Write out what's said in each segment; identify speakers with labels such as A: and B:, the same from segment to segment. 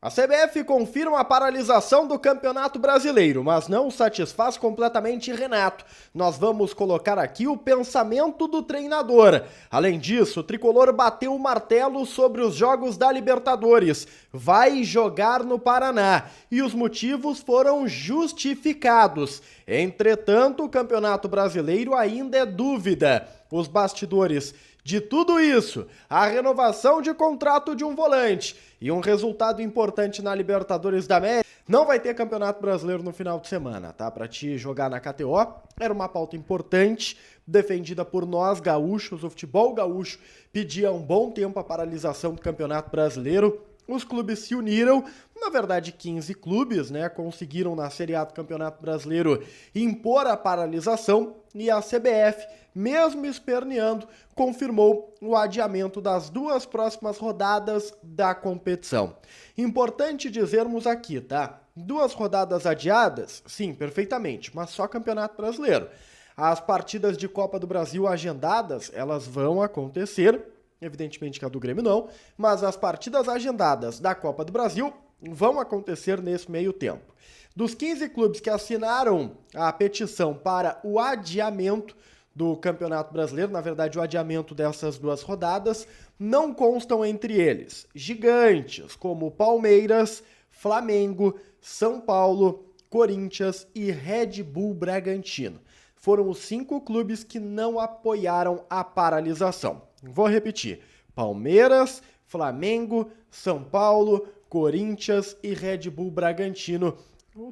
A: A CBF confirma a paralisação do Campeonato Brasileiro, mas não satisfaz completamente Renato. Nós vamos colocar aqui o pensamento do treinador. Além disso, o tricolor bateu o martelo sobre os jogos da Libertadores. Vai jogar no Paraná e os motivos foram justificados. Entretanto, o Campeonato Brasileiro ainda é dúvida. Os bastidores de tudo isso, a renovação de contrato de um volante e um resultado importante na Libertadores da América. Não vai ter Campeonato Brasileiro no final de semana, tá? Pra te jogar na KTO, era uma pauta importante, defendida por nós gaúchos. O futebol gaúcho pedia há um bom tempo a paralisação do Campeonato Brasileiro. Os clubes se uniram, na verdade 15 clubes, né, conseguiram na Série A do Campeonato Brasileiro impor a paralisação e a CBF, mesmo esperneando, confirmou o adiamento das duas próximas rodadas da competição. Importante dizermos aqui, tá? 2 rodadas adiadas? Sim, perfeitamente, mas só Campeonato Brasileiro. As partidas de Copa do Brasil agendadas, elas vão acontecer. Evidentemente que a do Grêmio não, mas as partidas agendadas da Copa do Brasil vão acontecer nesse meio tempo. Dos 15 clubes que assinaram a petição para o adiamento do Campeonato Brasileiro, na verdade o adiamento dessas 2 rodadas, não constam entre eles gigantes como Palmeiras, Flamengo, São Paulo, Corinthians e Red Bull Bragantino. Foram os 5 clubes que não apoiaram a paralisação. Vou repetir: Palmeiras, Flamengo, São Paulo, Corinthians e Red Bull Bragantino.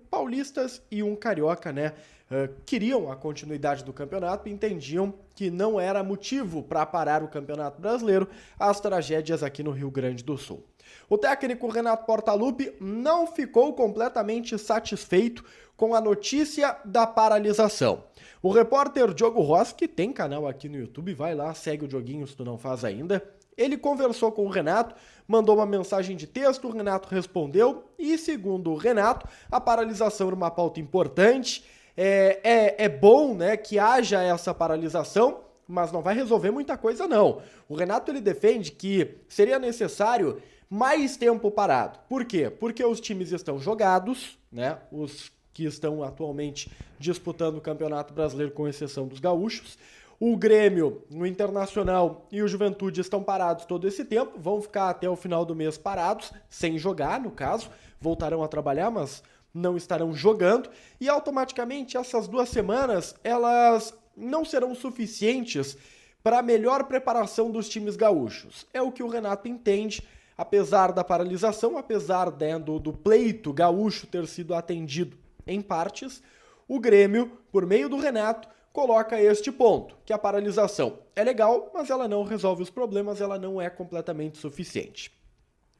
A: Paulistas e um carioca, né? Queriam a continuidade do campeonato e entendiam que não era motivo para parar o Campeonato Brasileiro as tragédias aqui no Rio Grande do Sul. O técnico Renato Portaluppi não ficou completamente satisfeito com a notícia da paralisação. O repórter Diogo Rossi, que tem canal aqui no YouTube, vai lá, segue o Dioguinho se tu não faz ainda. Ele conversou com o Renato, mandou uma mensagem de texto, o Renato respondeu e, segundo o Renato, a paralisação era uma pauta importante. É bom, né, que haja essa paralisação, mas não vai resolver muita coisa não. O Renato ele defende que seria necessário mais tempo parado. Por quê? Porque os times estão jogados, né? Os que estão atualmente disputando o Campeonato Brasileiro, com exceção dos gaúchos. O Grêmio, o Internacional e o Juventude estão parados todo esse tempo, vão ficar até o final do mês parados, sem jogar, no caso, voltarão a trabalhar, mas não estarão jogando, e automaticamente essas 2 semanas, elas não serão suficientes para a melhor preparação dos times gaúchos. É o que o Renato entende, apesar da paralisação, apesar do pleito gaúcho ter sido atendido em partes, o Grêmio, por meio do Renato, coloca este ponto, que a paralisação é legal, mas ela não resolve os problemas, ela não é completamente suficiente.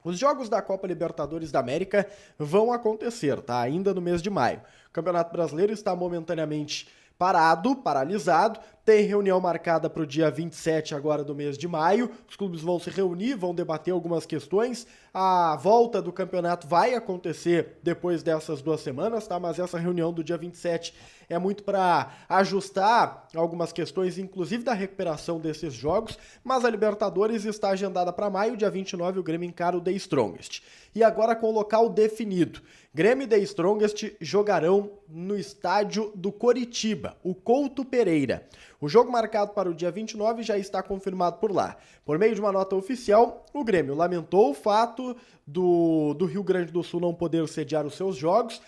A: Os jogos da Copa Libertadores da América vão acontecer, tá? Ainda no mês de maio. O Campeonato Brasileiro está momentaneamente paralisado, tem reunião marcada para o dia 27 agora do mês de maio, os clubes vão se reunir, vão debater algumas questões, a volta do campeonato vai acontecer depois dessas 2 semanas, tá? Mas essa reunião do dia 27 é muito para ajustar algumas questões, inclusive da recuperação desses jogos, mas a Libertadores está agendada para maio, dia 29 o Grêmio encara o The Strongest. E agora com o local definido, Grêmio e The Strongest jogarão no estádio do Coritiba, o Couto Pereira. O jogo marcado para o dia 29 já está confirmado por lá. Por meio de uma nota oficial, o Grêmio lamentou o fato do Rio Grande do Sul não poder sediar os seus jogos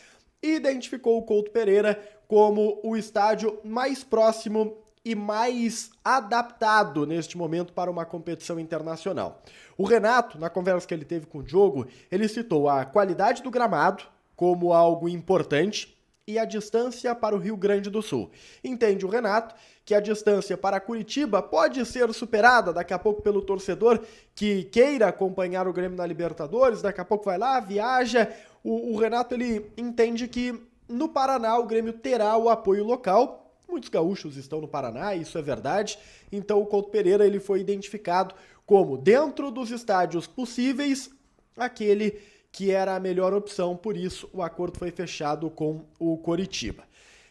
A: e identificou o Couto Pereira como o estádio mais próximo e mais adaptado neste momento para uma competição internacional. O Renato, na conversa que ele teve com o Diogo, ele citou a qualidade do gramado como algo importante e a distância para o Rio Grande do Sul. Entende o Renato que a distância para Curitiba pode ser superada daqui a pouco pelo torcedor que queira acompanhar o Grêmio na Libertadores, daqui a pouco vai lá, viaja. O Renato ele entende que no Paraná o Grêmio terá o apoio local. Muitos gaúchos estão no Paraná, isso é verdade. Então o Couto Pereira ele foi identificado como, dentro dos estádios possíveis, aquele que era a melhor opção, por isso o acordo foi fechado com o Coritiba.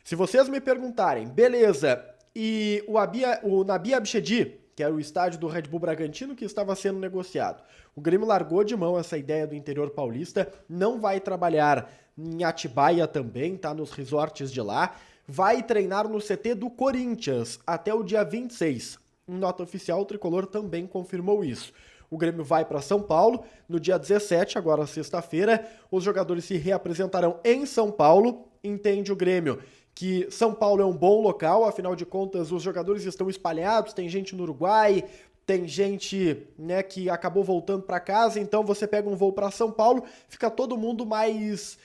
A: Se vocês me perguntarem, beleza, e o Nabi Abichedi que era o estádio do Red Bull Bragantino que estava sendo negociado. O Grêmio largou de mão essa ideia do interior paulista, não vai trabalhar em Atibaia também, tá nos resorts de lá, vai treinar no CT do Corinthians até o dia 26. Em nota oficial, o Tricolor também confirmou isso. O Grêmio vai para São Paulo no dia 17, agora sexta-feira. Os jogadores se reapresentarão em São Paulo. Entende o Grêmio que São Paulo é um bom local, afinal de contas os jogadores estão espalhados, tem gente no Uruguai, tem gente, né, que acabou voltando para casa, então você pega um voo para São Paulo, fica todo mundo mais,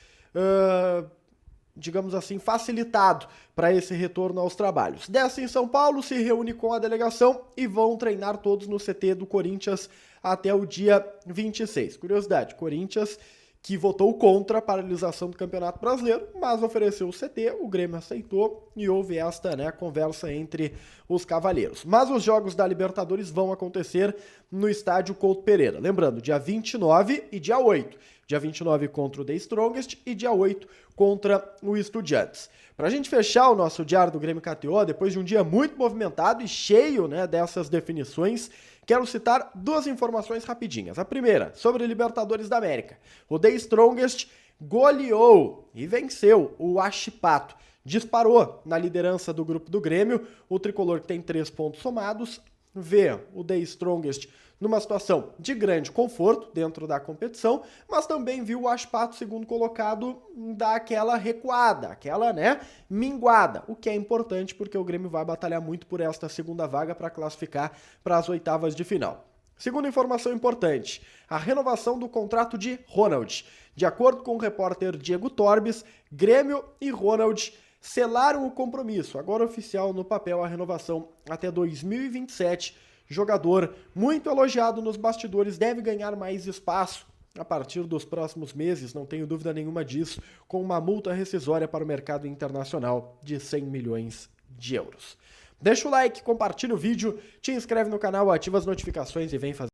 A: digamos assim, facilitado para esse retorno aos trabalhos. Desce em São Paulo, se reúne com a delegação e vão treinar todos no CT do Corinthians até o dia 26. Curiosidade, Corinthians que votou contra a paralisação do Campeonato Brasileiro, mas ofereceu o CT, o Grêmio aceitou e houve esta, né, conversa entre os cavaleiros. Mas os jogos da Libertadores vão acontecer no estádio Couto Pereira. Lembrando, dia 29 e dia 8. Dia 29 contra o The Strongest e dia 8 contra o Estudiantes. Para a gente fechar o nosso Diário do Grêmio KTO, depois de um dia muito movimentado e cheio, né, dessas definições, quero citar duas informações rapidinhas. A primeira, sobre Libertadores da América. O The Strongest goleou e venceu o Huachipato. Disparou na liderança do grupo do Grêmio. O Tricolor, que tem 3 pontos somados, vê o The Strongest numa situação de grande conforto dentro da competição, mas também viu o Huachipato, segundo colocado, dar aquela recuada, aquela, né, minguada, o que é importante porque o Grêmio vai batalhar muito por esta segunda vaga para classificar para as oitavas de final. Segunda informação importante, a renovação do contrato de Ronald. De acordo com o repórter Diego Torbes, Grêmio e Ronald selaram o compromisso, agora oficial no papel, a renovação até 2027, jogador muito elogiado nos bastidores, deve ganhar mais espaço a partir dos próximos meses, não tenho dúvida nenhuma disso, com uma multa rescisória para o mercado internacional de 100 milhões de euros. Deixa o like, compartilha o vídeo, te inscreve no canal, ativa as notificações e vem fazer